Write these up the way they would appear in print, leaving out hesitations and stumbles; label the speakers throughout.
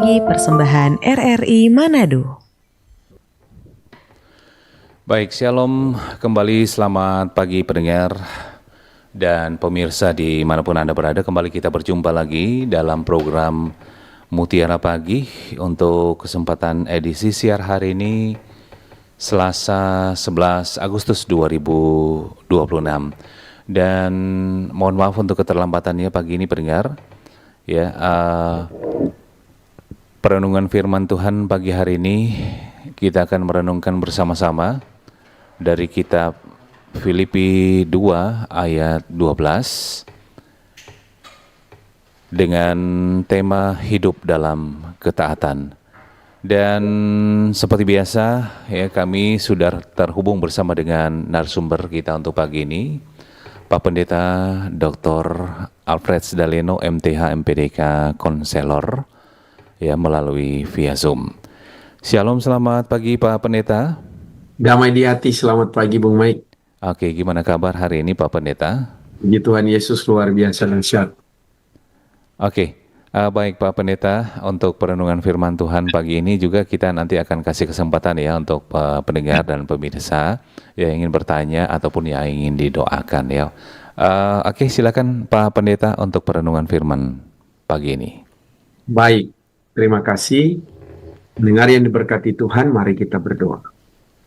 Speaker 1: Pagi persembahan RRI Manado.
Speaker 2: Baik, shalom kembali, selamat pagi pendengar dan pemirsa dimanapun Anda berada. Kembali kita berjumpa lagi dalam program Mutiara Pagi untuk kesempatan edisi siar hari ini Selasa 11 Agustus 2026. Dan mohon maaf untuk keterlambatannya pagi ini pendengar. Ya, perenungan firman Tuhan pagi hari ini kita akan merenungkan bersama-sama dari kitab Filipi 2 ayat 12 dengan tema hidup dalam ketaatan. Dan seperti biasa ya, kami sudah terhubung bersama dengan narasumber kita untuk pagi ini, Pak Pendeta Dr. Alfred Daleno MTH MPDK Konselor ya, melalui via Zoom. Shalom, selamat pagi Pak Pendeta.
Speaker 3: Damai di hati, selamat pagi Bung Mike.
Speaker 2: Oke, gimana kabar hari ini Pak Pendeta?
Speaker 3: Puji Tuhan Yesus luar biasa dan syat.
Speaker 2: Oke, baik Pak Pendeta, untuk perenungan firman Tuhan pagi ini juga kita nanti akan kasih kesempatan ya untuk pendengar dan pemirsa yang ingin bertanya ataupun yang ingin didoakan ya. Oke, silakan Pak Pendeta untuk perenungan firman pagi ini.
Speaker 3: Baik, terima kasih. Pendengar yang diberkati Tuhan, mari kita berdoa.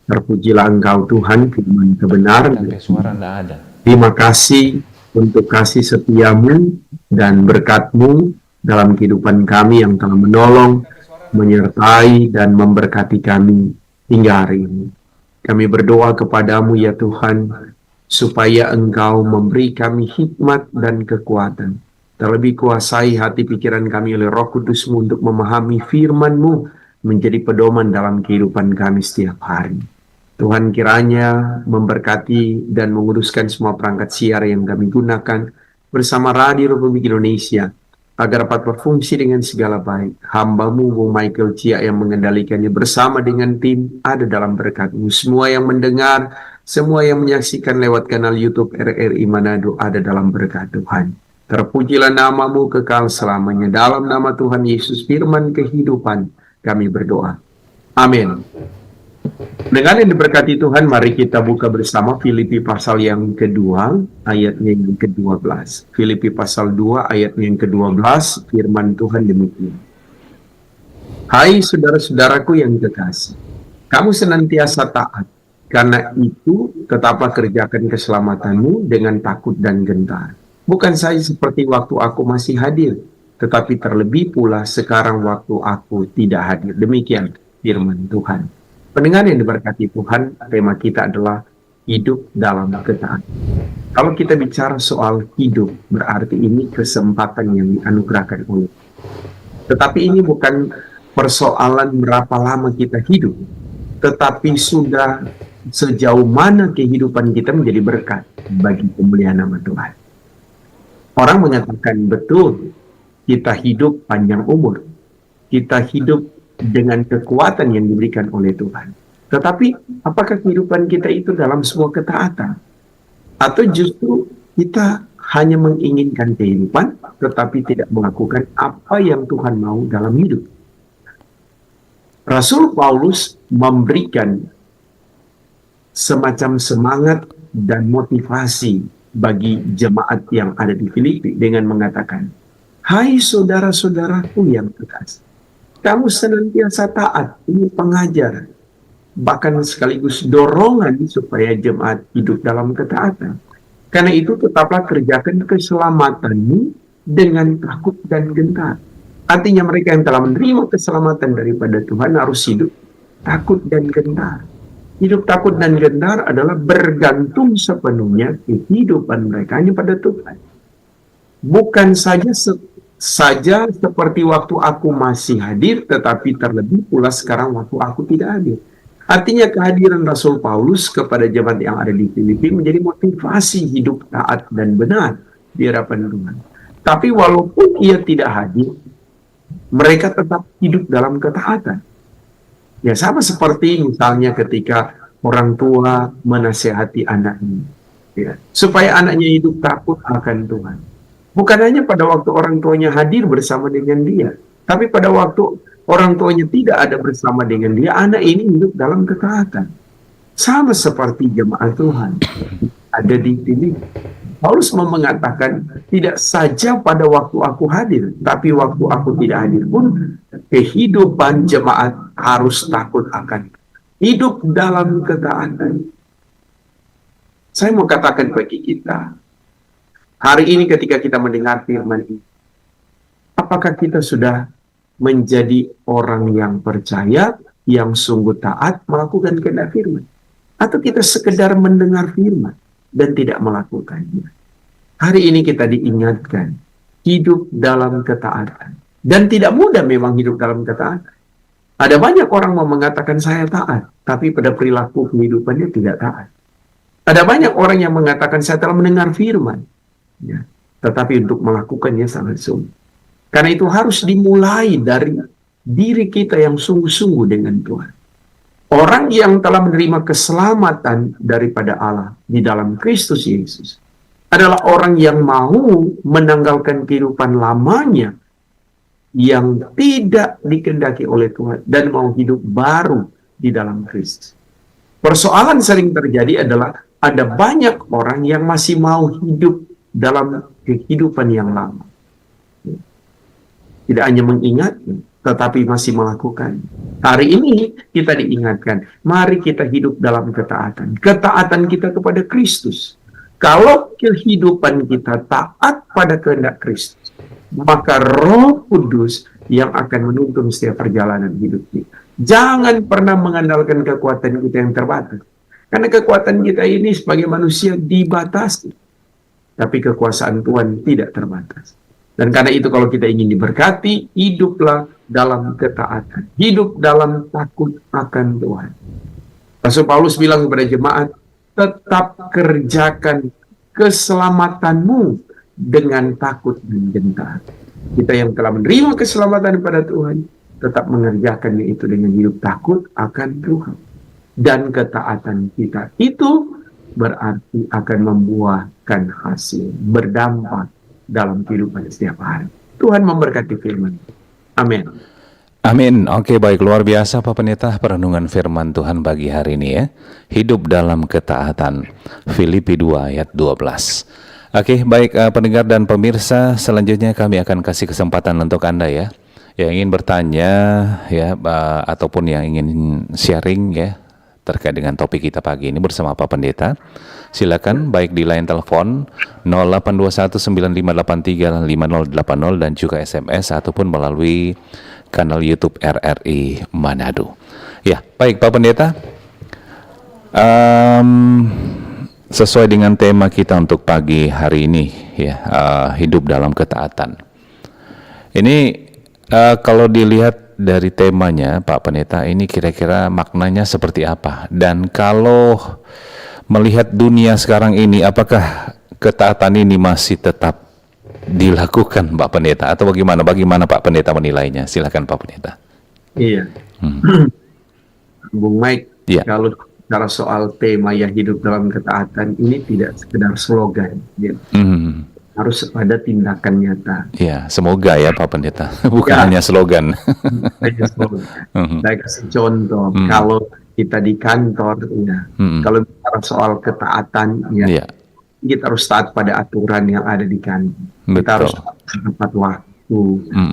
Speaker 3: Terpujilah Engkau Tuhan, firman kebenaran.
Speaker 2: Suara enggak ada.
Speaker 3: Terima kasih untuk kasih setiamu dan berkat-Mu dalam kehidupan kami yang telah menolong, menyertai, dan memberkati kami hingga hari ini. Kami berdoa kepadamu ya Tuhan, supaya Engkau memberi kami hikmat dan kekuatan. Terlebih kuasai hati pikiran kami oleh Roh Kudus-Mu untuk memahami firman-Mu menjadi pedoman dalam kehidupan kami setiap hari. Tuhan kiranya memberkati dan menguruskan semua perangkat siar yang kami gunakan bersama Radio Republik Indonesia, agar dapat berfungsi dengan segala baik. Hamba-Mu Bung Michael Chia yang mengendalikannya bersama dengan tim ada dalam berkat-Mu. Semua yang mendengar, semua yang menyaksikan lewat kanal YouTube RRI Manado ada dalam berkat Tuhan. Terpujilah nama-Mu kekal selamanya. Dalam nama Tuhan Yesus firman kehidupan kami berdoa. Amin. Dengan yang diberkati Tuhan, mari kita buka bersama Filipi pasal yang kedua, ayatnya yang ke-12. Filipi pasal 2, ayatnya yang ke-12, firman Tuhan demikian. Hai saudara-saudaraku yang kekasih, kamu senantiasa taat, karena itu tetaplah kerjakan keselamatanmu dengan takut dan gentar. Bukan saja seperti waktu aku masih hadir, tetapi terlebih pula sekarang waktu aku tidak hadir. Demikian firman Tuhan. Pendengar yang diberkati Tuhan, tema kita adalah hidup dalam ketaatan. Kalau kita bicara soal hidup, berarti ini kesempatan yang dianugerahkan oleh. Tetapi ini bukan persoalan berapa lama kita hidup, tetapi sudah sejauh mana kehidupan kita menjadi berkat bagi kemuliaan nama Tuhan. Orang mengatakan betul, kita hidup panjang umur, kita hidup dengan kekuatan yang diberikan oleh Tuhan. Tetapi apakah kehidupan kita itu dalam sebuah ketaatan? Atau justru kita hanya menginginkan kehidupan tetapi tidak melakukan apa yang Tuhan mau dalam hidup? Rasul Paulus memberikan semacam semangat dan motivasi bagi jemaat yang ada di Filipi dengan mengatakan, hai saudara-saudaraku yang kekasih, kamu senantiasa taat. Ini pengajar, bahkan sekaligus dorongan supaya jemaat hidup dalam ketaatan. Karena itu tetaplah kerjakan keselamatanmu dengan takut dan gentar. Artinya mereka yang telah menerima keselamatan daripada Tuhan harus hidup takut dan gentar. Hidup takut dan gentar adalah bergantung sepenuhnya kehidupan mereka hanya pada Tuhan. Bukan saja seperti waktu aku masih hadir, tetapi terlebih pula sekarang waktu aku tidak hadir. Artinya kehadiran Rasul Paulus kepada jemaat yang ada di Filipi menjadi motivasi hidup taat dan benar di hadapan Tuhan. Tapi walaupun ia tidak hadir, mereka tetap hidup dalam ketaatan. Ya, sama seperti misalnya ketika orang tua menasehati anaknya, ya, supaya anaknya hidup takut akan Tuhan. Bukan hanya pada waktu orang tuanya hadir bersama dengan dia, tapi pada waktu orang tuanya tidak ada bersama dengan dia, anak ini hidup dalam ketaatan. Sama seperti jemaat Tuhan ada di sini. Paulus mau mengatakan, tidak saja pada waktu aku hadir, tapi waktu aku tidak hadir pun, kehidupan jemaat harus takut akan hidup dalam ketaatan. Saya mau katakan bagi kita, hari ini ketika kita mendengar firman ini, apakah kita sudah menjadi orang yang percaya, yang sungguh taat melakukan kehendak firman? Atau kita sekedar mendengar firman dan tidak melakukannya? Hari ini kita diingatkan, hidup dalam ketaatan. Dan tidak mudah memang hidup dalam ketaatan. Ada banyak orang mau mengatakan saya taat, tapi pada perilaku kehidupannya tidak taat. Ada banyak orang yang mengatakan saya telah mendengar firman, ya, tetapi untuk melakukannya sangat sulit. Karena itu harus dimulai dari diri kita yang sungguh-sungguh dengan Tuhan. Orang yang telah menerima keselamatan daripada Allah di dalam Kristus Yesus adalah orang yang mau menanggalkan kehidupan lamanya yang tidak dikehendaki oleh Tuhan dan mau hidup baru di dalam Kristus. Persoalan sering terjadi adalah ada banyak orang yang masih mau hidup dalam kehidupan yang lama. Tidak hanya mengingat, tetapi masih melakukan. Hari ini kita diingatkan, mari kita hidup dalam ketaatan. Ketaatan kita kepada Kristus. Kalau kehidupan kita taat pada kehendak Kristus, maka Roh Kudus yang akan menuntun setiap perjalanan hidup kita. Jangan pernah mengandalkan kekuatan kita yang terbatas. Karena kekuatan kita ini sebagai manusia dibatasi. Tapi kekuasaan Tuhan tidak terbatas. Dan karena itu kalau kita ingin diberkati, hiduplah dalam ketaatan. Hidup dalam takut akan Tuhan. Rasul Paulus bilang kepada jemaat, tetap kerjakan keselamatanmu dengan takut dan gentar. Kita yang telah menerima keselamatan pada Tuhan, tetap mengerjakannya itu dengan hidup takut akan Tuhan. Dan ketaatan kita itu berarti akan membuahkan hasil, berdampak dalam kehidupan setiap hari. Tuhan memberkati firman. Amin.
Speaker 2: Amin. Oke, baik, luar biasa Pak Pendeta perenungan firman Tuhan pagi hari ini ya. Hidup dalam ketaatan. Filipi 2 ayat 12. Oke, baik pendengar dan pemirsa, selanjutnya kami akan kasih kesempatan untuk Anda ya yang ingin bertanya ya ataupun yang ingin sharing ya terkait dengan topik kita pagi ini bersama Pak Pendeta. Silakan baik di line telepon 082195835080 dan juga SMS ataupun melalui kanal YouTube RRI Manado. Ya, baik Pak Pendeta. Sesuai dengan tema kita untuk pagi hari ini ya, hidup dalam ketaatan. Ini kalau dilihat dari temanya Pak Pendeta, ini kira-kira maknanya seperti apa? Dan kalau melihat dunia sekarang ini, apakah ketaatan ini masih tetap dilakukan Pak Pendeta atau bagaimana? Bagaimana Pak Pendeta menilainya? Silakan Pak Pendeta.
Speaker 3: Iya. Bung Mike,
Speaker 2: ya.
Speaker 3: Kalau bicara soal tema ya hidup dalam ketaatan ini tidak sekedar slogan, ya. Harus ada tindakan nyata.
Speaker 2: Ya, semoga ya Pak Pendeta, bukan hanya slogan.
Speaker 3: Saya kasih contoh, kalau kita di kantor, ya, kalau bicara soal ketaatan, ya, kita harus taat pada aturan yang ada di kantor.
Speaker 2: Betul.
Speaker 3: Kita harus tepat waktu,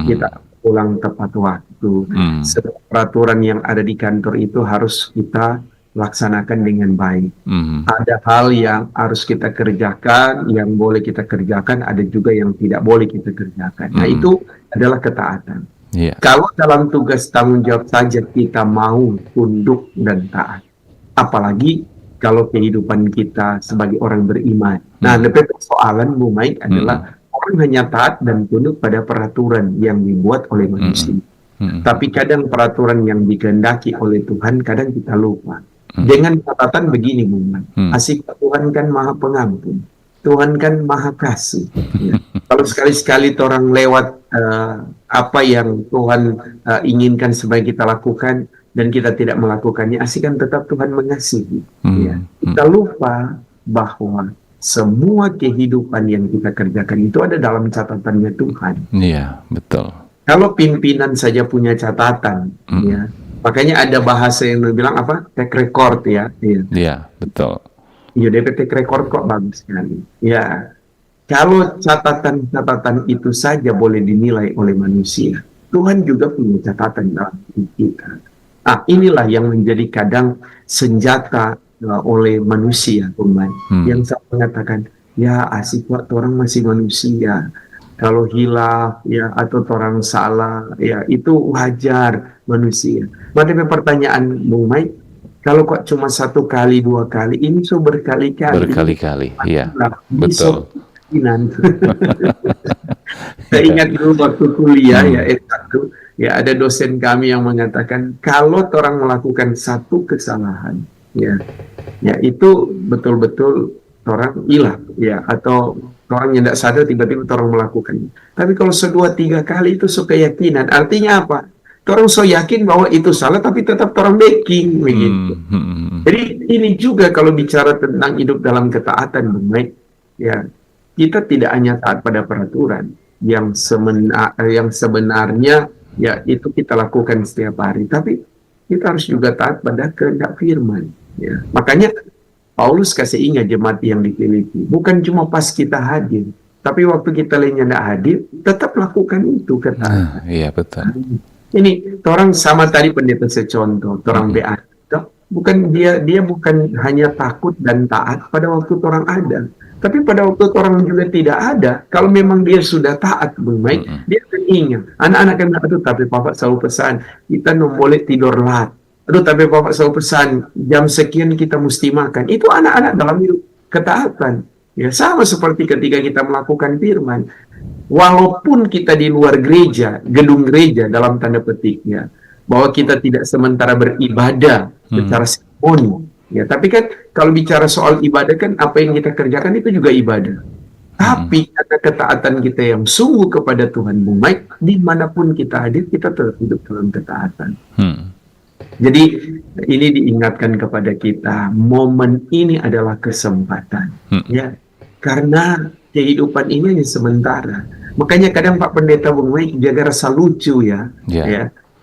Speaker 3: kita pulang tepat waktu. Setiap peraturan yang ada di kantor itu harus kita laksanakan dengan baik. Ada hal yang harus kita kerjakan, yang boleh kita kerjakan, ada juga yang tidak boleh kita kerjakan. Nah, itu adalah ketaatan. Kalau dalam tugas tanggung jawab saja kita mau tunduk dan taat, apalagi kalau kehidupan kita sebagai orang beriman. Nah, lebih persoalan Bu Mike adalah orang hanya taat dan tunduk pada peraturan yang dibuat oleh manusia. Tapi kadang peraturan yang dikehendaki oleh Tuhan kadang kita lupa. Dengan catatan begini, Bung Man, asik Tuhan kan maha pengampun, Tuhan kan maha kasih. Ya. Kalau sekali-sekali orang lewat apa yang Tuhan inginkan supaya kita lakukan dan kita tidak melakukannya, asik kan tetap Tuhan mengasihi. Ya. Kita lupa bahwa semua kehidupan yang kita kerjakan itu ada dalam catatannya Tuhan.
Speaker 2: Iya, betul.
Speaker 3: Kalau pimpinan saja punya catatan, ya, makanya ada bahasa yang bilang apa? Track record ya. Iya.
Speaker 2: Iya, betul.
Speaker 3: UDP track record kok bagus sekali. Ya, kalau catatan-catatan itu saja boleh dinilai oleh manusia, Tuhan juga punya catatan dalam hidup kita. Nah, inilah yang menjadi kadang senjata oleh manusia, yang saya mengatakan, ya asik kok, orang masih manusia. Kalau hilaf, ya, atau orang salah, ya itu wajar manusia. Tapi pertanyaan Bung Mike, kalau kok cuma 1 kali, 2 kali, ini so berkali-kali.
Speaker 2: Berkali-kali, iya,
Speaker 3: Betul.
Speaker 2: betul.
Speaker 3: Saya ingat dulu waktu kuliah ya S1, ya ada dosen kami yang mengatakan kalau orang melakukan satu kesalahan, ya itu betul-betul orang hilang, ya, atau orang yang tidak sadar tiba-tiba orang melakukannya. Tapi kalau 2-3 kali itu so keyakinan, artinya apa? Orang so yakin bahwa itu salah, tapi tetap orang backing, begitu. Jadi ini juga kalau bicara tentang hidup dalam ketaatan, baik, ya, kita tidak hanya taat pada peraturan yang sebenarnya, ya itu kita lakukan setiap hari, tapi kita harus juga taat pada kehendak firman. Ya. Makanya Paulus kasih ingat jemaat yang di Filipi, bukan cuma pas kita hadir, tapi waktu kita lainnya tidak hadir, tetap lakukan itu ketaatan.
Speaker 2: Iya, betul.
Speaker 3: Ini orang sama tadi pendeta secontoh, orang BA, bukan dia bukan hanya takut dan taat pada waktu orang ada, tapi pada waktu orang juga tidak ada. Kalau memang dia sudah taat, baik, dia akan ingat. Anak-anak kan aduh, tapi Bapak selalu pesan kita boleh tidur lat. Aduh, tapi Bapak selalu pesan jam sekian kita mesti makan. Itu anak-anak dalam hidup ketaatan. Ya, sama seperti ketika kita melakukan firman. Walaupun kita di luar gereja, gedung gereja dalam tanda petiknya, bahwa kita tidak sementara beribadah secara seremoni, ya, tapi kan kalau bicara soal ibadah kan apa yang kita kerjakan itu juga ibadah. Tapi karena ketaatan kita yang sungguh kepada Tuhan, Bung Mike, dimanapun kita hadir, kita tetap hidup dalam ketaatan. Jadi ini diingatkan kepada kita, momen ini adalah kesempatan, ya, karena kehidupan ini hanya sementara. Makanya kadang Pak Pendeta Bung Mike jaga rasa lucu ya.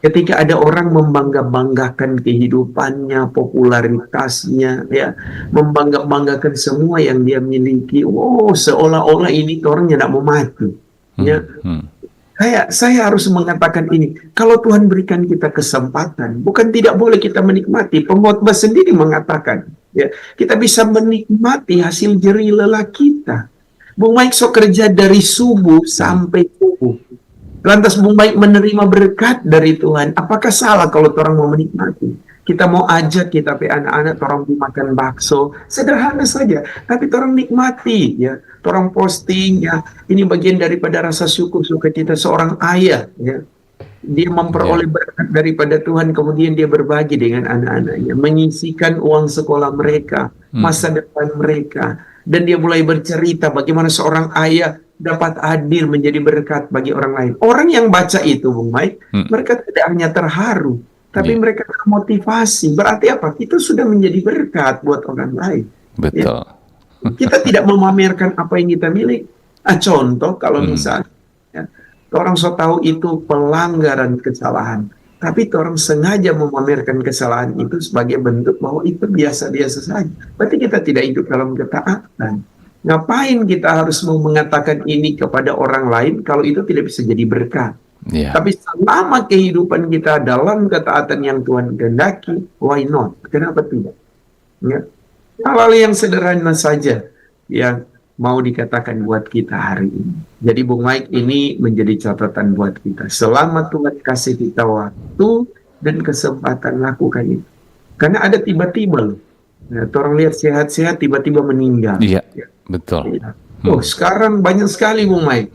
Speaker 3: Ketika ada orang membangga-banggakan kehidupannya, popularitasnya, ya, membangga-banggakan semua yang dia miliki. Oh, seolah-olah ini orang tidak mau mati. Ya. Saya harus mengatakan ini, kalau Tuhan berikan kita kesempatan, bukan tidak boleh kita menikmati. Pengkhotbah sendiri mengatakan, ya, kita bisa menikmati hasil jerih lelah kita. Bung Mike so kerja dari subuh sampai subuh. Lantas Bung Mike menerima berkat dari Tuhan. Apakah salah kalau orang mau menikmati? Kita mau ajak kita anak-anak orang makan bakso, sederhana saja, tapi orang nikmati, ya. Orang posting, ya. Ini bagian daripada rasa syukur sukacita seorang ayah, ya. Dia memperoleh berkat daripada Tuhan, kemudian dia berbagi dengan anak-anaknya, menyisikan uang sekolah mereka, masa depan mereka, dan dia mulai bercerita bagaimana seorang ayah dapat hadir menjadi berkat bagi orang lain. Orang yang baca itu, Bung Mike, mereka tidak hanya terharu, tapi mereka termotivasi. Berarti apa? Kita sudah menjadi berkat buat orang lain.
Speaker 2: Betul.
Speaker 3: Ya. Kita tidak memamerkan apa yang kita miliki. Contoh, kalau misalnya ya, orang so tahu itu pelanggaran kesalahan, tapi orang sengaja memamerkan kesalahan itu sebagai bentuk bahwa itu biasa-biasa saja. Berarti kita tidak hidup dalam ketaatan. Ngapain kita harus mengatakan ini kepada orang lain kalau itu tidak bisa jadi berkat? Tapi selama kehidupan kita dalam ketaatan yang Tuhan kehendaki, why not? Kenapa tidak? Ya. Hal-hal yang sederhana saja yang mau dikatakan buat kita hari ini. Jadi Bung Mike, ini menjadi catatan buat kita. Selama Tuhan kasih kita waktu dan kesempatan lakukan itu. Karena ada tiba-tiba loh. Ya, orang lihat sehat-sehat tiba-tiba meninggal.
Speaker 2: Iya, betul.
Speaker 3: Ya. Oh, sekarang banyak sekali Bung Mike.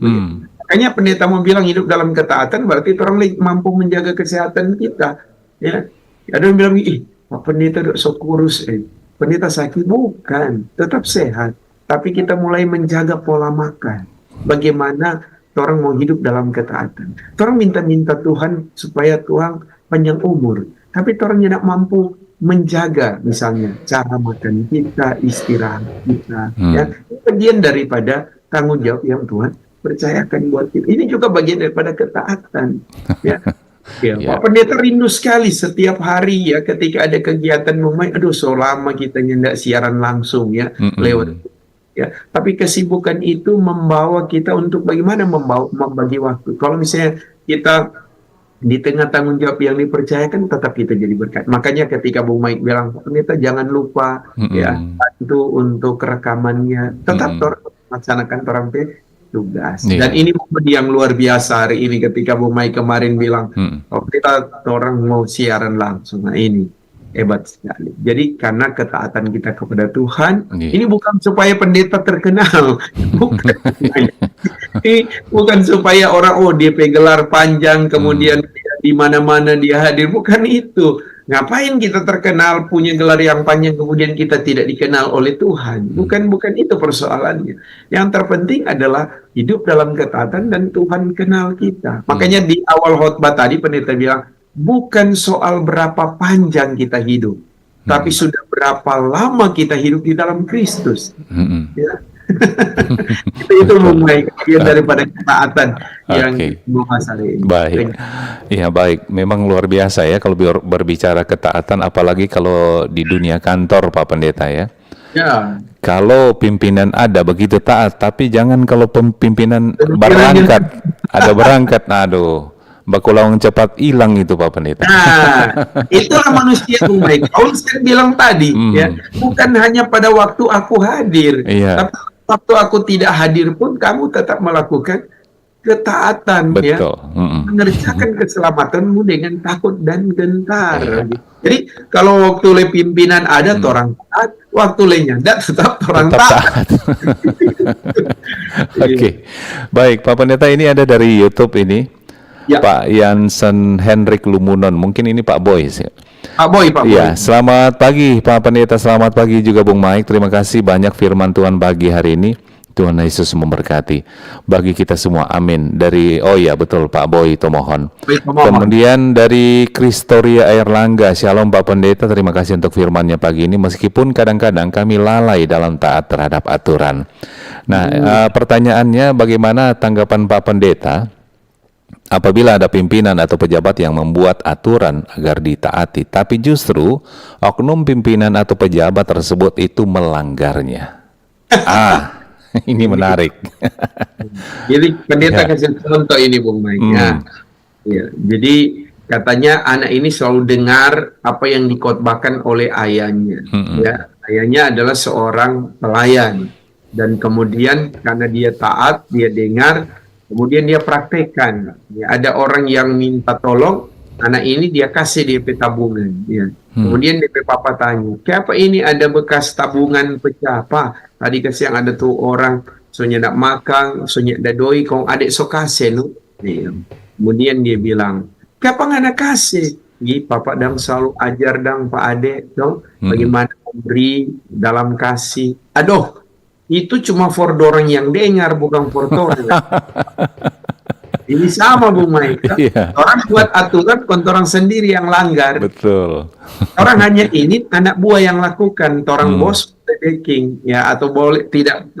Speaker 3: Makanya pendeta mau bilang hidup dalam ketaatan berarti orang mampu menjaga kesehatan kita. Ya, ada yang bilang, Pak Pendeta udah so kurus, pendeta sakit, bukan, tetap sehat. Tapi kita mulai menjaga pola makan. Bagaimana orang mau hidup dalam ketaatan. Orang minta-minta Tuhan supaya Tuhan panjang umur. Tapi orang tidak mampu menjaga misalnya cara makan kita, istirahat kita. Ya, bagian daripada tanggung jawab yang Tuhan percayakan buat kita. Ini juga bagian daripada ketaatan. Ya. Ya,
Speaker 2: Ya.
Speaker 3: Pak Pendeta rindu sekali setiap hari ya ketika ada kegiatan Bung Mike. Aduh, so lama kita nyendak siaran langsung ya lewat ya. Tapi kesibukan itu membawa kita untuk bagaimana membagi waktu. Kalau misalnya kita di tengah tanggung jawab yang dipercayakan, tetap kita jadi berkat. Makanya ketika Bung Mike bilang, Pak Pendeta jangan lupa ya bantu untuk rekamannya. Tetap laksanakan orang tugas.
Speaker 2: Iya.
Speaker 3: Dan ini momen yang luar biasa hari ini ketika Bung Mike kemarin bilang, oh kita orang mau siaran langsung. Nah ini hebat sekali. Jadi karena ketaatan kita kepada Tuhan,
Speaker 2: Iya.
Speaker 3: ini bukan supaya pendeta terkenal, bukan. Ini bukan supaya orang dia gelar panjang kemudian di mana-mana dia hadir, bukan itu. Ngapain kita terkenal punya gelar yang panjang kemudian kita tidak dikenal oleh Tuhan? Bukan itu persoalannya. Yang terpenting adalah hidup dalam ketaatan dan Tuhan kenal kita. Makanya di awal khotbah tadi pendeta bilang bukan soal berapa panjang kita hidup, tapi sudah berapa lama kita hidup di dalam Kristus. Ya. itu mulai daripada ketaatan yang dibahas hari ini.
Speaker 2: Baik, ya baik. Memang luar biasa ya kalau berbicara ketaatan, apalagi kalau di dunia kantor, Pak Pendeta ya.
Speaker 3: Ya.
Speaker 2: Kalau pimpinan ada begitu taat, tapi jangan kalau pimpinan berangkat, aduh. Bakulawang cepat hilang itu Pak Pendeta.
Speaker 3: Nah, itulah manusia Bung Mike. Paulus kan bilang tadi, ya, bukan hanya pada waktu aku hadir, tapi waktu aku tidak hadir pun kamu tetap melakukan ketaatan,
Speaker 2: betul.
Speaker 3: Ya, mengerjakan keselamatanmu dengan takut dan gentar. Jadi kalau waktu le pimpinan ada orang taat, waktu le nyandak tetap orang taat.
Speaker 2: Oke, baik Pak Pendeta, ini ada dari YouTube ini. Ya. Pak Yansen Henrik Lumunon, mungkin ini Pak Boy sih.
Speaker 3: Pak Boy.
Speaker 2: Ya, selamat pagi Pak Pendeta, selamat pagi juga Bung Mike. Terima kasih banyak firman Tuhan pagi hari ini. Tuhan Yesus memberkati bagi kita semua. Amin. Dari betul Pak Boy Tomohon. Kemudian dari Kristoria Airlangga, Shalom Pak Pendeta, terima kasih untuk firman-Nya pagi ini. Meskipun kadang-kadang kami lalai dalam taat terhadap aturan. Nah, pertanyaannya bagaimana tanggapan Pak Pendeta apabila ada pimpinan atau pejabat yang membuat aturan agar ditaati, tapi justru oknum pimpinan atau pejabat tersebut itu melanggarnya. Ini menarik.
Speaker 3: Jadi pendeta kasih contoh ini Bung Mike. Ya, jadi katanya anak ini selalu dengar apa yang dikhotbahkan oleh ayahnya. Ya, ayahnya adalah seorang pelayan dan kemudian karena dia taat, dia dengar. Kemudian dia praktekkan. Ya, ada orang yang minta tolong, anak ini dia kasih DP tabungan. Ya. Kemudian DP papa tanya, kenapa ini ada bekas tabungan pecah? Apa? Tadi kasih yang ada tuh orang, soalnya nak makan, soalnya ada doi, kong adik so kasih no. Ya. Kemudian dia bilang, kenapa nggak nak kasih? Papa dang selalu ajar dang Pak Ade, dong, bagaimana memberi dalam kasih. Aduh. Itu cuma for orang yang dengar, bukan for orang. Ini sama Bung Mike. Orang buat aturan, orang sendiri yang langgar.
Speaker 2: Betul.
Speaker 3: Orang hanya ini anak buah yang lakukan. Orang bos backing, ya, atau boleh tidak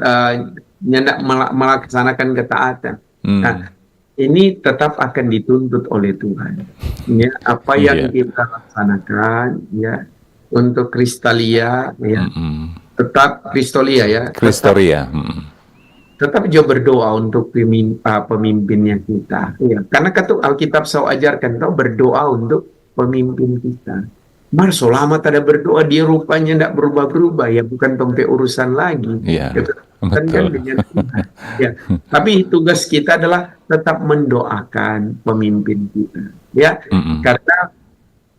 Speaker 3: nyendak melaksanakan ketaatan. Nah, ini tetap akan dituntut oleh Tuhan. Ya, apa yang kita laksanakan, ya, untuk Kristalia, ya. Tetap Kristolia ya.
Speaker 2: Kristoria.
Speaker 3: Tetap juga berdoa untuk pemimpinnya kita. Ya, karena Alkitab saya ajarkan tahu berdoa untuk pemimpin kita. So lama tidak berdoa dia rupanya tidak berubah-berubah ya, bukan sampai urusan lagi.
Speaker 2: Iya.
Speaker 3: Kan dengan Tuhan. Ya. Tapi tugas kita adalah tetap mendoakan pemimpin kita. Ya, karena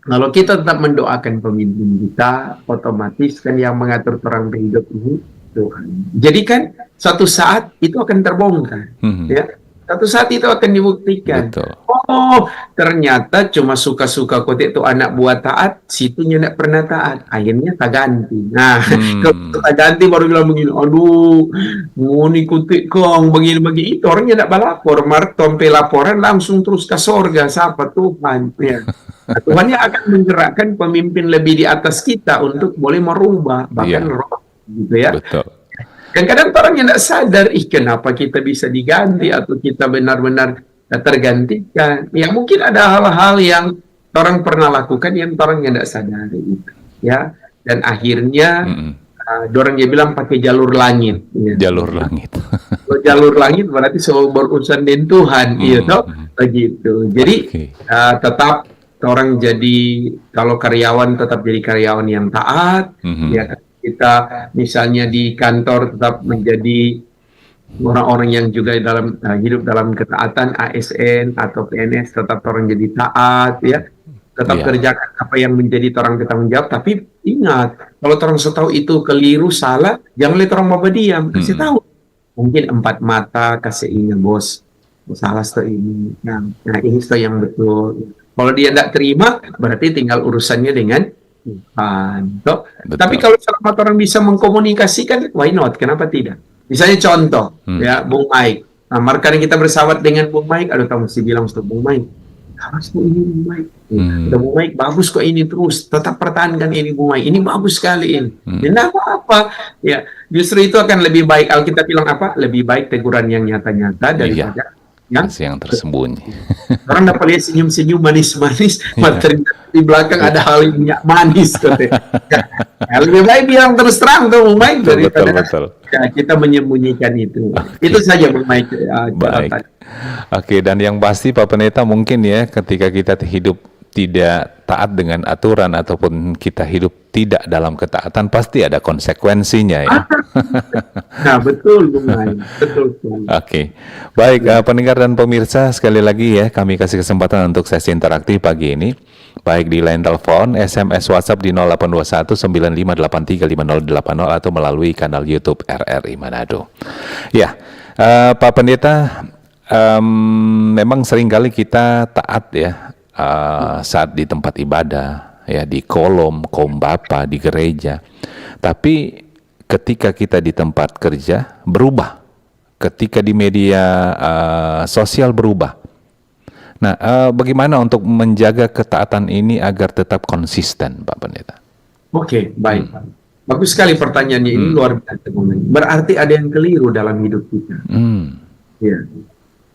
Speaker 3: kalau kita tetap mendoakan pemimpin kita, otomatis kan yang mengatur orang hidup ini Tuhan. Jadi kan suatu saat itu akan terbongkar, ya. Suatu saat itu akan dibuktikan.
Speaker 2: Betul.
Speaker 3: Oh, ternyata cuma suka-suka kotek itu anak buah taat, situnya tidak pernah taat. Akhirnya tak ganti. Nah, kalau tak ganti baru bilang begini, aduh, mau ikuti kong begini-begini. Itu orangnya tidak balapor, tompe laporan langsung terus ke sorga. Siapa Tuhan? Ya. Nah, Tuhan yang akan menggerakkan pemimpin lebih di atas kita untuk boleh merubah, bahkan roh, gitu ya.
Speaker 2: Betul.
Speaker 3: Kadang-kadang orang yang tidak sadar, kenapa kita bisa diganti atau kita benar-benar tergantikan. Ya mungkin ada hal-hal yang orang pernah lakukan yang orang yang tidak sadari itu. Ya, dan akhirnya orang yang bilang pakai jalur langit. Ya.
Speaker 2: Jalur langit.
Speaker 3: Kalau jalur langit berarti selalu berurusan dengan Tuhan, gitu. Begitu. Jadi tetap orang jadi kalau karyawan tetap jadi karyawan yang taat. Ya, kita misalnya di kantor tetap menjadi orang-orang yang juga dalam hidup dalam ketaatan, ASN atau PNS tetap orang jadi taat, ya. Tetap kerjakan apa yang menjadi orang bertanggung jawab, tapi ingat, kalau orang setahu itu keliru, salah, jangan lihat orang mau diam, kasih tahu. Mungkin 4 mata, kasih ingat bos, salah itu ini, nah ini itu yang betul. Kalau dia tidak terima, berarti tinggal urusannya dengan Tuhan. Tapi kalau selama orang bisa mengkomunikasikan, why not? Kenapa tidak? Misalnya contoh, ya Bung Mike. Nah, karena kita bersahabat dengan Bung Mike, ada tamu mesti bilang untuk Bung Mike, harus kok ini Bung Mike. Bung Mike, bagus kok ini terus. Tetap pertahankan ini Bung Mike. Ini bagus sekali ini. Tidak apa-apa. Ya, justru itu akan lebih baik. Kalau kita bilang apa? Lebih baik teguran yang nyata-nyata daripada yang
Speaker 2: tersembunyi.
Speaker 3: Orang dapat lihat senyum-senyum manis-manis, di belakang ada hal yang manis. Ya, lebih baik bilang terus terang tuh Bung Mike daripada kita menyembunyikan itu. Itu saja Bung Mike.
Speaker 2: Baik. Oke, dan yang pasti Pak Pendeta mungkin ya ketika kita hidup tidak taat dengan aturan ataupun kita hidup tidak dalam ketaatan pasti ada konsekuensinya ya.
Speaker 3: Nah, betul Bung Mike. Betul.
Speaker 2: Oke. Baik, pendengar dan pemirsa, sekali lagi ya kami kasih kesempatan untuk sesi interaktif pagi ini. Baik di line telepon, SMS, WhatsApp di 0821 9583 5080 atau melalui kanal YouTube RRI Manado. Ya, Pak Pendeta, memang seringkali kita taat ya saat di tempat ibadah, ya di kolom, kaum bapa, di gereja. Tapi ketika kita di tempat kerja berubah, ketika di media sosial berubah. Nah, bagaimana untuk menjaga ketaatan ini agar tetap konsisten, Pak Pendeta?
Speaker 3: Oke, baik. Bagus sekali pertanyaannya ini, luar biasa. Berarti ada yang keliru dalam hidup kita. Ya.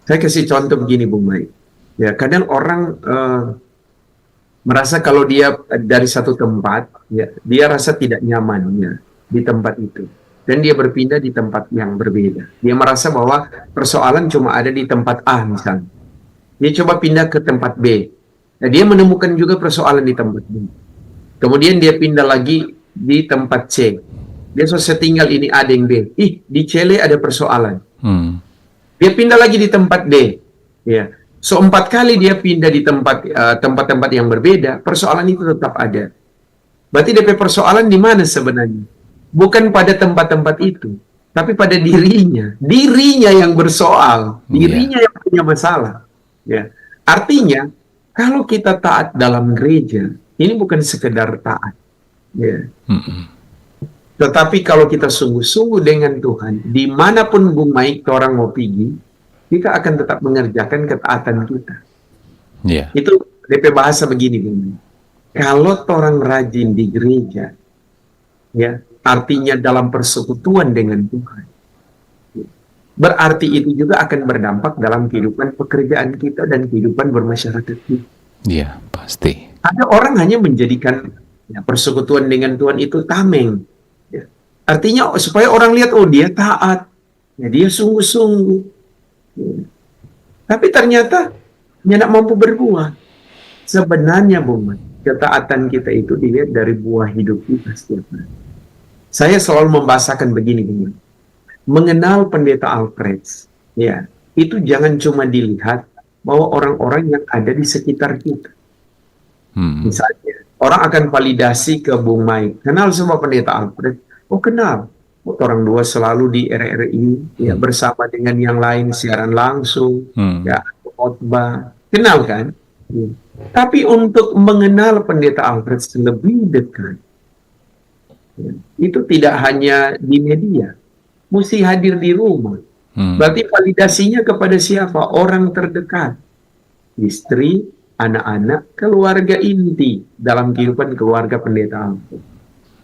Speaker 3: Saya kasih contoh begini, Bung Mai. Ya, kadang orang merasa kalau dia dari satu tempat, ya, dia rasa tidak nyaman ya, di tempat itu. Dan dia berpindah di tempat yang berbeda. Dia merasa bahwa persoalan cuma ada di tempat A misalnya. Dia coba pindah ke tempat B. Nah, dia menemukan juga persoalan di tempat B. Kemudian dia pindah lagi di tempat C. Dia selesai tinggal ini A dan B. Di C ada persoalan. Dia pindah lagi di tempat D. Ya. So 4 kali dia pindah di tempat-tempat yang berbeda, persoalan itu tetap ada. Berarti DP persoalan di mana sebenarnya? Bukan pada tempat-tempat itu, tapi pada dirinya. Dirinya yang bersoal, dirinya yang punya masalah. Ya. Artinya, kalau kita taat dalam gereja, ini bukan sekedar taat. Ya. Tetapi kalau kita sungguh-sungguh dengan Tuhan, dimanapun Bung Mike orang mau pergi, kita akan tetap mengerjakan ketaatan kita. Itu DP bahasa begini, Bung. Kalau orang rajin di gereja, ya artinya dalam persekutuan dengan Tuhan, berarti itu juga akan berdampak dalam kehidupan pekerjaan kita dan kehidupan bermasyarakat kita.
Speaker 2: Iya, pasti.
Speaker 3: Ada orang hanya menjadikan persekutuan dengan Tuhan itu tameng. Ya. Artinya supaya orang lihat, dia taat, dia sungguh-sungguh. Ya. Tapi ternyata tidak mampu berbuah. Sebenarnya, Bung, ketaatan kita itu dilihat dari buah hidup kita setiap hari. Saya selalu membahasakan begini, Bung. Mengenal Pendeta Alfred, ya, itu jangan cuma dilihat bahwa orang-orang yang ada di sekitar kita. Misalnya, orang akan validasi ke Bung Mike. Kenal semua Pendeta Alfred? Oh, kenal. Orang dua selalu di RRI, ya, bersama dengan yang lain siaran langsung, ya, khotbah. Kenal kan? Ya. Tapi untuk mengenal Pendeta Alfred lebih dekat, ya, itu tidak hanya di media, mesti hadir di rumah. Berarti validasinya kepada siapa? Orang terdekat, istri, anak-anak, keluarga inti dalam kehidupan keluarga Pendeta Alfred.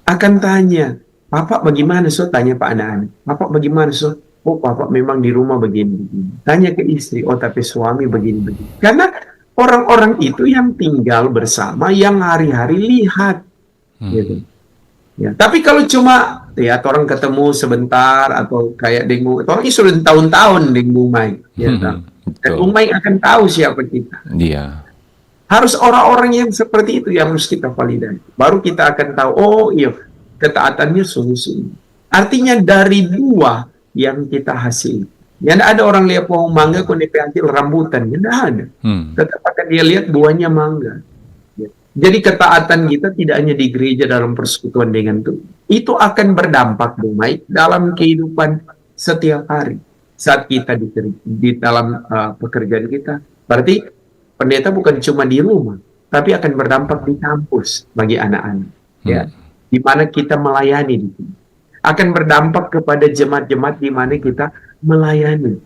Speaker 3: Akan tanya, Bapak bagaimana so? Tanya Pak anak-anak. Bapak bagaimana so? Oh, bapak memang di rumah begini-begini. Tanya ke istri, oh tapi suami begini-begini. Karena orang-orang itu yang tinggal bersama, yang hari-hari lihat. Gitu. Ya, tapi kalau cuma ya orang ketemu sebentar atau kayak Deng orang ini sudah tahun-tahun Deng Bung Mai, ya, dan Bung Mai akan tahu siapa kita.
Speaker 2: Iya.
Speaker 3: Harus orang-orang yang seperti itu yang harus kita validasi. Baru kita akan tahu, oh iya, ketaatannya sungguh-sungguh. Artinya dari dua yang kita hasil. Ya ada orang lihat pohon mangga kok hasil rambutan, ya tidak ada. Tetap akan dia lihat buahnya mangga. Jadi ketaatan kita tidak hanya di gereja dalam persekutuan dengan Tuhan. Itu akan berdampak baik dalam kehidupan setiap hari. Saat kita di dalam pekerjaan kita. Berarti pendeta bukan cuma di rumah, tapi akan berdampak di kampus bagi anak-anak. Ya, di mana kita melayani di sini. Akan berdampak kepada jemaat-jemaat di mana kita melayani.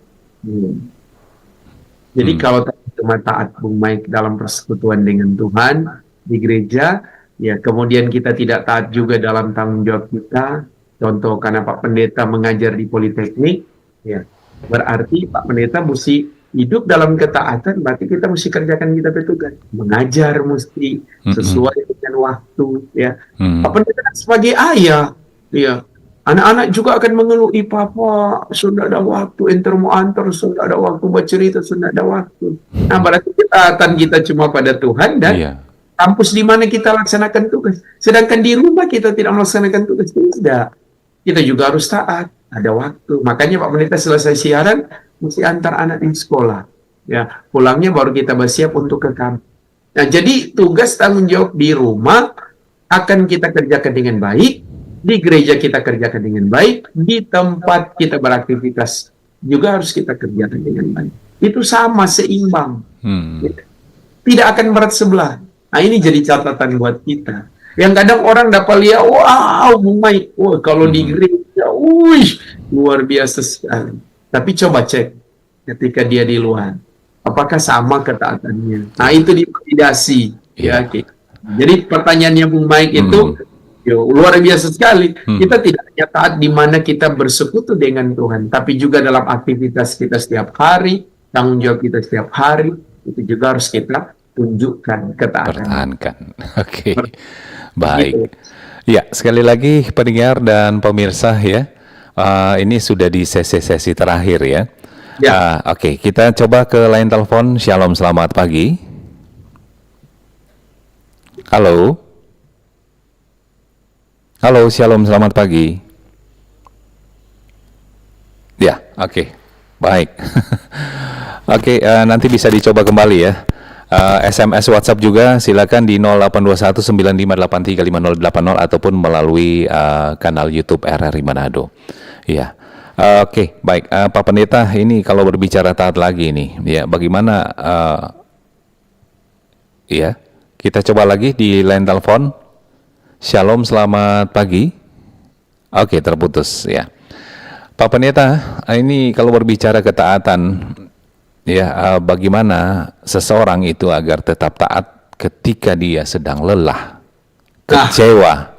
Speaker 3: Jadi kalau cuma taat Bung Mike dalam persekutuan dengan Tuhan di gereja, ya kemudian kita tidak taat juga dalam tanggung jawab kita. Contoh karena Pak Pendeta mengajar di Politeknik, ya berarti Pak Pendeta mesti hidup dalam ketaatan. Berarti kita mesti kerjakan kita petugas, mengajar mesti sesuai dengan waktu, ya. Pak Pendeta sebagai ayah, ya anak-anak juga akan mengeluh, papa sudah ada waktu, enter mau antar sudah ada waktu, bercerita sudah ada waktu. Nah berarti ketaatan kita cuma pada Tuhan dan kampus di mana kita laksanakan tugas. Sedangkan di rumah kita tidak melaksanakan tugas. Tidak. Kita juga harus taat. Ada waktu. Makanya Pak Pendeta selesai siaran, mesti antar anak di sekolah. Ya, pulangnya baru kita bersiap untuk ke kampus. Nah, jadi tugas tanggung jawab di rumah akan kita kerjakan dengan baik. Di gereja kita kerjakan dengan baik. Di tempat kita beraktivitas juga harus kita kerjakan dengan baik. Itu sama, seimbang. Tidak akan berat sebelah. Nah ini jadi catatan buat kita. Yang kadang orang dapat lihat, wow, Bung Mike, wah kalau di gereja, luar biasa sekali. Tapi coba cek ketika dia di luar, apakah sama ketaatannya? Nah itu divalidasi. Ya, okay. Jadi pertanyaannya Bung Mike itu luar biasa sekali. Kita tidak hanya taat di mana kita bersekutu dengan Tuhan, tapi juga dalam aktivitas kita setiap hari, tanggung jawab kita setiap hari, itu juga harus kita tunjukkan ketaatan.
Speaker 2: Pertahankan. Oke. Baik. Ya, sekali lagi pendengar dan pemirsa ya. Ini sudah di sesi-sesi terakhir ya. Oke, kita coba ke line telepon. Shalom, selamat pagi. Halo. Halo, shalom, selamat pagi. Ya, oke. Baik. Oke, nanti bisa dicoba kembali ya. SMS WhatsApp juga silakan di 082195835080 ataupun melalui kanal YouTube RRI Manado. Ya, oke, baik. Pak Pendeta, ini kalau berbicara taat lagi nih, ya bagaimana? Ya, kita coba lagi di line telepon. Shalom, selamat pagi. Oke, terputus ya. Pak Pendeta, ini kalau berbicara ketaatan. Ya, bagaimana seseorang itu agar tetap taat ketika dia sedang lelah, kecewa,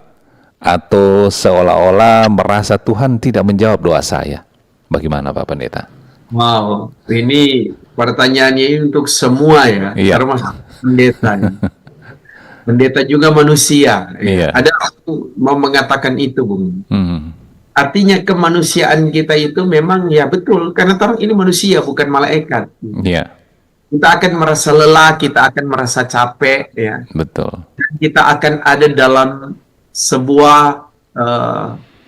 Speaker 2: atau seolah-olah merasa Tuhan tidak menjawab doa saya. Bagaimana Pak Pendeta?
Speaker 3: Wow, ini pertanyaannya untuk semua ya, termasuk pendeta. Pendeta juga manusia. Ada aku mau mengatakan itu, Bung. Artinya kemanusiaan kita itu memang ya betul, karena orang ini manusia bukan malaikat. Kita akan merasa lelah, kita akan merasa capek, ya.
Speaker 2: Betul.
Speaker 3: Dan kita akan ada dalam sebuah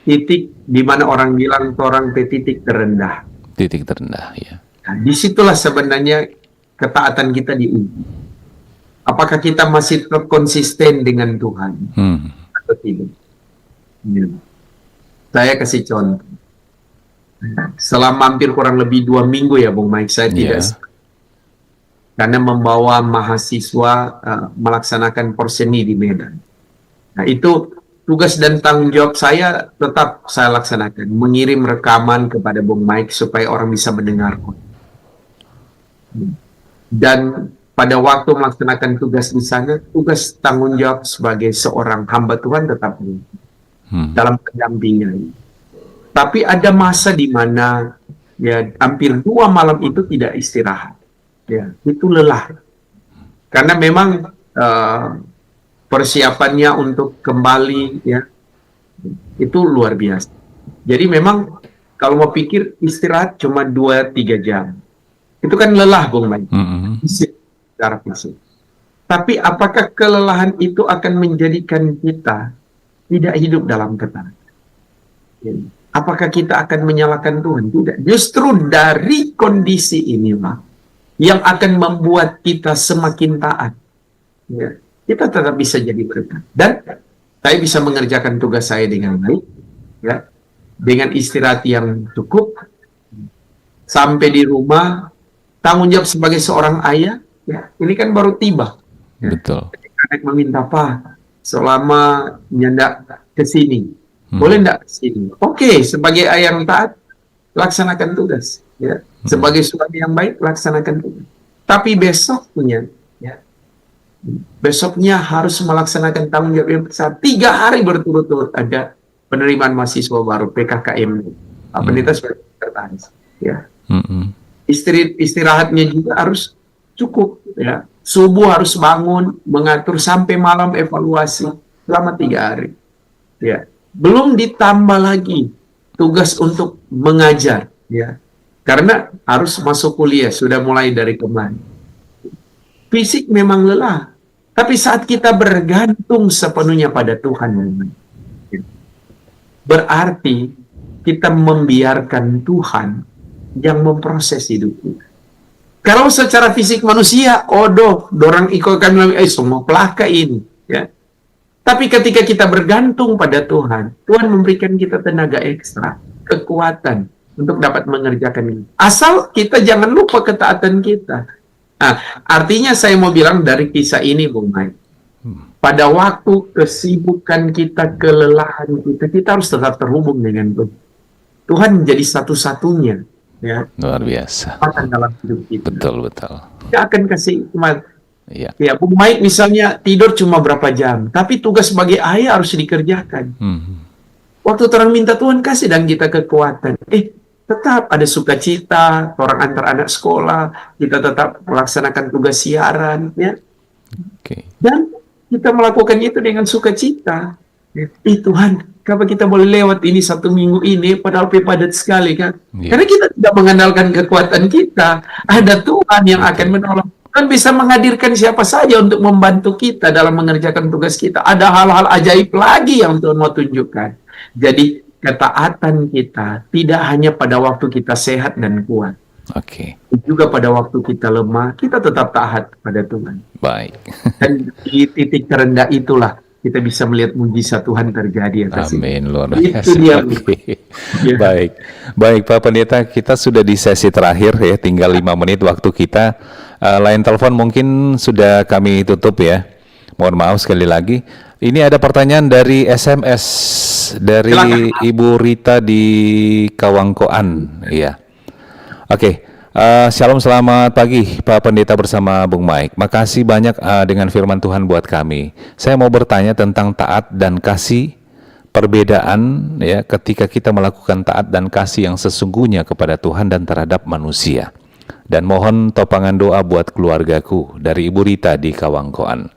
Speaker 3: titik di mana orang bilang orang titik terendah.
Speaker 2: Titik terendah, ya.
Speaker 3: Nah, disitulah sebenarnya ketaatan kita diuji. Apakah kita masih tetap konsisten dengan Tuhan atau tidak? Ya. Saya kasih contoh. Selama hampir kurang lebih 2 minggu ya Bung Mike, saya tidak karena membawa mahasiswa melaksanakan porseni di Medan. Nah itu tugas dan tanggung jawab saya tetap saya laksanakan, mengirim rekaman kepada Bung Mike supaya orang bisa mendengarkan. Dan pada waktu melaksanakan tugas di sana, tugas tanggung jawab sebagai seorang hamba Tuhan tetap dalam pendampingan. Tapi ada masa di mana ya hampir 2 malam itu tidak istirahat. Ya, itu lelah. Karena memang persiapannya untuk kembali ya itu luar biasa. Jadi memang kalau mau pikir istirahat cuma 2-3 jam. Itu kan lelah, Bung Mai. Secara fisik. Tapi apakah kelelahan itu akan menjadikan kita tidak hidup dalam ketaatan? Apakah kita akan menyalahkan Tuhan? Tidak. Justru dari kondisi inilah yang akan membuat kita semakin taat. Ya. Kita tetap bisa jadi berkat. Dan saya bisa mengerjakan tugas saya dengan baik. Ya. Dengan istirahat yang cukup. Sampai di rumah, tanggung jawab sebagai seorang ayah. Ya. Ini kan baru tiba. Ya.
Speaker 2: Betul.
Speaker 3: Anak meminta, Pak, selama nyendak ke sini. Boleh enggak ke sini? Oke, sebagai ayah yang taat, laksanakan tugas. Ya. Sebagai suami yang baik, laksanakan tugas. Tapi besoknya, ya, besoknya harus melaksanakan tanggung jawab yang besar. 3 hari berturut-turut ada penerimaan mahasiswa baru, PKKM. Pendeta sebagai sekretaris. Ya. Istirahatnya juga harus cukup. Ya. Subuh harus bangun, mengatur sampai malam evaluasi selama 3 hari. Ya. Belum ditambah lagi tugas untuk mengajar, ya, karena harus masuk kuliah sudah mulai dari kemarin. Fisik memang lelah, tapi saat kita bergantung sepenuhnya pada Tuhan, berarti kita membiarkan Tuhan yang memproses hidup kita. Kalau secara fisik manusia, dorang ikut kami, semua pelaka ini, ya. Tapi ketika kita bergantung pada Tuhan, Tuhan memberikan kita tenaga ekstra, kekuatan untuk dapat mengerjakan ini. Asal kita jangan lupa ketaatan kita. Nah, artinya saya mau bilang dari kisah ini, Bung Mai, pada waktu kesibukan kita, kelelahan kita harus tetap terhubung dengan Tuhan. Tuhan menjadi satu-satunya, ya,
Speaker 2: luar biasa
Speaker 3: dalam hidup kita.
Speaker 2: Betul.
Speaker 3: Dia akan kasih hikmat.
Speaker 2: Iya.
Speaker 3: Ya, Bung Mike misalnya tidur cuma berapa jam, tapi tugas sebagai ayah harus dikerjakan. Waktu orang minta Tuhan kasih dan kita kekuatan. Tetap ada sukacita, orang antar anak sekolah, kita tetap melaksanakan tugas siaran, ya. Dan kita melakukan itu dengan sukacita. Tuhan, kenapa kita boleh lewat ini 1 minggu ini, padahal padat sekali kan? Karena kita tidak mengandalkan kekuatan kita. Ada Tuhan yang akan menolong. Kan bisa menghadirkan siapa saja untuk membantu kita dalam mengerjakan tugas kita. Ada hal-hal ajaib lagi yang Tuhan mau tunjukkan. Jadi ketaatan kita tidak hanya pada waktu kita sehat dan kuat. Juga pada waktu kita lemah, kita tetap taat pada Tuhan.
Speaker 2: Baik.
Speaker 3: Dan di titik terendah itulah kita bisa melihat mujizat Tuhan terjadi atas
Speaker 2: amin, luar
Speaker 3: biasa.
Speaker 2: Itu dia. Baik Pak Pendeta, kita sudah di sesi terakhir ya, tinggal 5 menit waktu kita. Line telepon mungkin sudah kami tutup ya. Mohon maaf sekali lagi. Ini ada pertanyaan dari SMS dari Silakan. Ibu Rita di Kawangkoan. Iya. Oke. Shalom, selamat pagi Pak Pendeta bersama Bung Mike. Makasih banyak dengan firman Tuhan buat kami. Saya mau bertanya tentang taat dan kasih, perbedaan ya ketika kita melakukan taat dan kasih yang sesungguhnya kepada Tuhan dan terhadap manusia. Dan mohon topangan doa buat keluargaku dari Ibu Rita di Kawangkoan.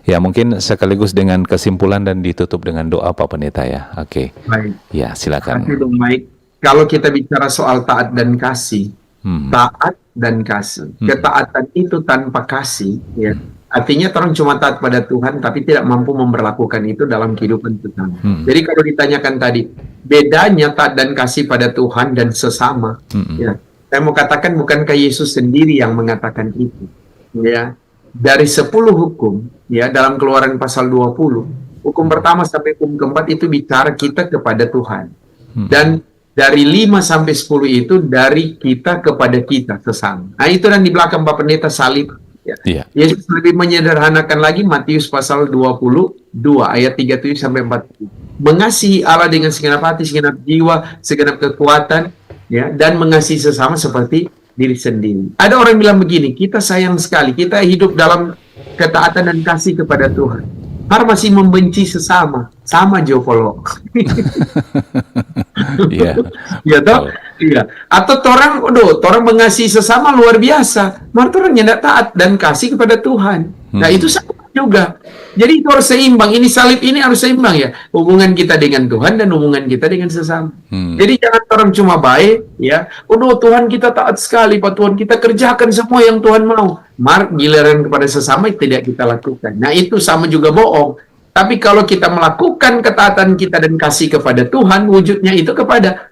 Speaker 2: Ya, mungkin sekaligus dengan kesimpulan dan ditutup dengan doa Pak Pendeta ya. Oke.
Speaker 3: Baik.
Speaker 2: Ya, silakan.
Speaker 3: Terima kasih Bung Mike. Kalau kita bicara soal taat dan kasih, taat dan kasih. Ketaatan itu tanpa kasih, ya. Artinya orang cuma taat pada Tuhan, tapi tidak mampu memperlakukan itu dalam kehidupan kita. Jadi kalau ditanyakan tadi, bedanya taat dan kasih pada Tuhan dan sesama, ya. Saya mau katakan bukankah Yesus sendiri yang mengatakan itu, ya. Dari 10 hukum, ya, dalam Keluaran pasal 20, hukum pertama sampai hukum keempat itu bicara kita kepada Tuhan. Dan dari 5 sampai 10 itu dari kita kepada kita sesama. Nah, itu dan di belakang Bapak Pendeta salib. Ya. Yesus lebih menyederhanakan lagi Matius pasal 22 ayat 37 sampai 40. Mengasihi Allah dengan segenap hati, segenap jiwa, segenap kekuatan, ya, dan mengasihi sesama seperti diri sendiri. Ada orang bilang begini, kita sayang sekali, kita hidup dalam ketaatan dan kasih kepada Tuhan. masih membenci sesama, sama Jopolo.
Speaker 2: Iya.
Speaker 3: Iya toh? Iya. Atau orang mengasihi sesama luar biasa. Orang tidak taat dan kasih kepada Tuhan. Nah, itu sama juga. Jadi itu harus seimbang. Ini salib ini harus seimbang ya. Hubungan kita dengan Tuhan dan hubungan kita dengan sesama. Jadi jangan orang cuma baik ya. Tuhan kita taat sekali, Pak Tuhan. Kita kerjakan semua yang Tuhan mau. Giliran kepada sesama tidak kita lakukan. Nah, itu sama juga bohong. Tapi kalau kita melakukan ketaatan kita dan kasih kepada Tuhan, wujudnya itu kepada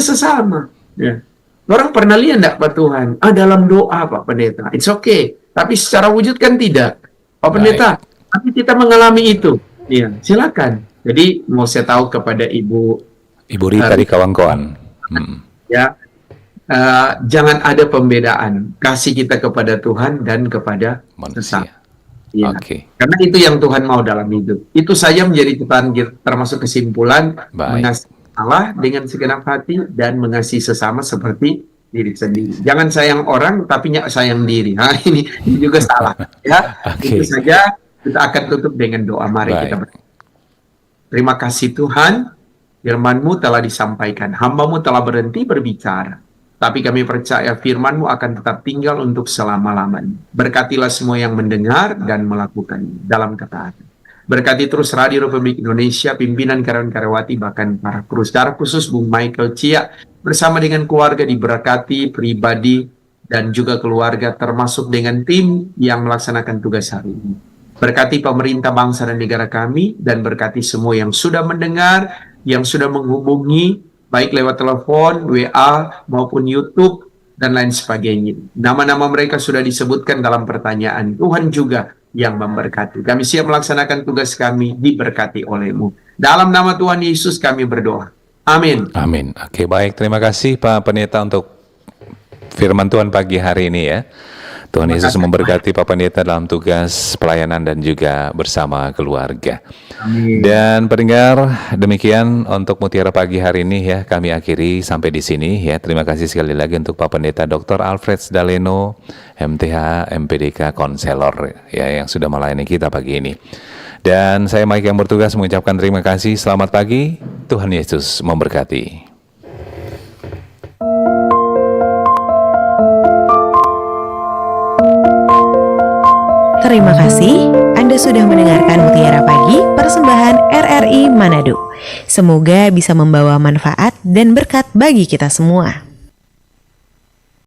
Speaker 3: sesama. Ya. Orang pernah lihat enggak Pak Tuhan? Dalam doa Pak Pendeta, it's okay. Tapi secara wujud kan tidak. Pak Pendeta, tapi kita mengalami itu. Ya, silakan. Jadi mau saya tahu kepada Ibu
Speaker 2: Rita di Kawangkoan.
Speaker 3: Ya, jangan ada pembedaan. Kasih kita kepada Tuhan dan kepada sesama. Ya. Karena itu yang Tuhan mau dalam hidup. Itu saja menjadi termasuk kesimpulan mengasihi Allah dengan segenap hati dan mengasihi sesama seperti diri sendiri. Jangan sayang orang tapi sayang diri. Ini juga salah. Ya, itu saja. Kita akan tutup dengan doa. Mari kita berdoa. Terima kasih Tuhan, firman-Mu telah disampaikan. Hamba-Mu telah berhenti berbicara. Tapi kami percaya firman-Mu akan tetap tinggal untuk selama-lamanya. Berkatilah semua yang mendengar dan melakukan dalam ketaatan. Berkati terus Radio Republik Indonesia, pimpinan karyawan-karyawati, bahkan para kru. Secara khusus Bung Michael Cia bersama dengan keluarga diberkati, pribadi dan juga keluarga, termasuk dengan tim yang melaksanakan tugas hari ini. Berkati pemerintah bangsa dan negara kami, dan berkati semua yang sudah mendengar, yang sudah menghubungi, baik lewat telepon, WA, maupun YouTube, dan lain sebagainya. Nama-nama mereka sudah disebutkan dalam pertanyaan. Tuhan juga yang memberkati. Kami siap melaksanakan tugas kami, diberkati oleh-Mu. Dalam nama Tuhan Yesus kami berdoa. Amin.
Speaker 2: Amin. Oke, baik. Terima kasih Pak Pendeta untuk firman Tuhan pagi hari ini ya. Tuhan Yesus memberkati Pak Pendeta dalam tugas pelayanan dan juga bersama keluarga.
Speaker 3: Amin.
Speaker 2: Dan pendengar, demikian untuk Mutiara Pagi hari ini ya, kami akhiri sampai di sini ya. Terima kasih sekali lagi untuk Pak Pendeta Dr. Alfred Daleno, MTH, MPDK, konselor ya, yang sudah melayani kita pagi ini. Dan saya Mike yang bertugas mengucapkan terima kasih. Selamat pagi, Tuhan Yesus memberkati.
Speaker 1: Terima kasih, Anda sudah mendengarkan Mutiara Pagi, persembahan RRI Manado. Semoga bisa membawa manfaat dan berkat bagi kita semua.